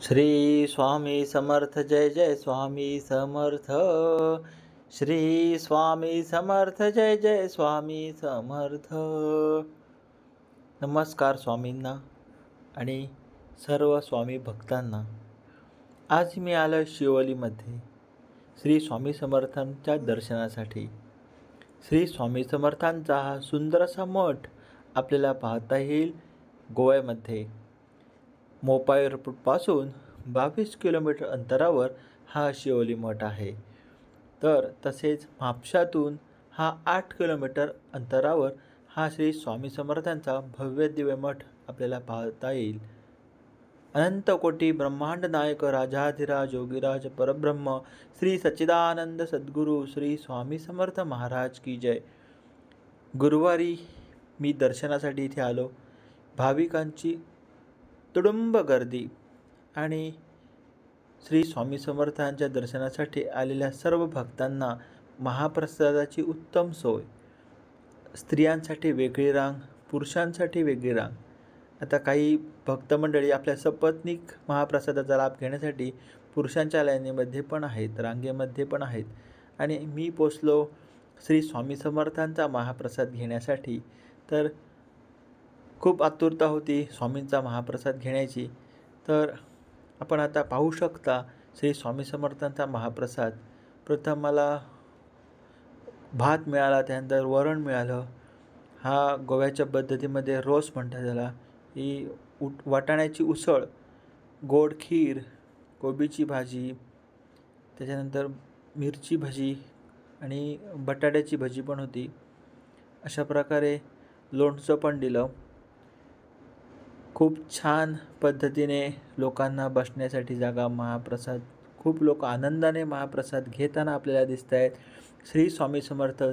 श्री स्वामी समर्थ जय जय स्वामी समर्थ। श्री स्वामी समर्थ जय जय स्वामी समर्थ। नमस्कार स्वामींना आणि सर्व स्वामी भक्तांना। आज मी आलो शिवोलीमध्ये श्री स्वामी समर्थांच्या दर्शनासाठी। श्री स्वामी समर्थांचा हा सुंदरसा मठ आपल्याला पाहता येईल गोव्यामध्ये। मोपा एअरपोर्टपासून 22 किलोमीटर अंतरावर हा शिवोली मठ आहे। तसेच म्हापशातून हा 8 किलोमीटर अंतरावर हा श्री स्वामी समर्थांचा भव्य दिव्य मठ आपल्याला पाहता येईल। अनंत कोटी ब्रह्मांड नायक राजाधिराज योगीराज परब्रह्म श्री सच्चिदानंद सद्गुरू श्री स्वामी समर्थ महाराज की जय। गुरुवारी मी दर्शनासाठी इथे आलो। भाविकांची तुडुंब गर्दी आणि श्री स्वामी समर्थांच्या दर्शनासाठी आलेल्या सर्व भक्तांना महाप्रसादाची उत्तम सोय। स्त्रियांसाठी वेगळी रांग, पुरुषांसाठी वेगळी रांग। आता काही भक्तमंडळी आपल्या सपत्नीक महाप्रसादाचा लाभ घेण्यासाठी पुरुषांच्या लाईनीमध्ये पण आहेत, रांगेमध्ये पण आहेत। आणि मी पोचलो श्री स्वामी समर्थांचा महाप्रसाद घेण्यासाठी। तर खूप आतुरता होती स्वामींचा महाप्रसाद घेण्याची। तर आपण आता पाहू शकता श्री स्वामी समर्थांचा महाप्रसाद। प्रथम मला भात मिळाला, त्यानंतर वरण मिळालं। हा गोव्याच्या पद्धतीमध्ये रोस म्हणतात त्याला। ही वाटाण्याची उसळ, गोड खीर, कोबीची भाजी, त्याच्यानंतर मिरची भजी आणि बटाट्याची भजी पण होती। अशा प्रकारे लोणचं पण दिलं। खूप छान पद्धतीने लोकांना बसण्यासाठी जागा, महाप्रसाद, खूप लोक आनंदाने महाप्रसाद घेताना आपल्याला दिसत आहेत। श्री स्वामी समर्थ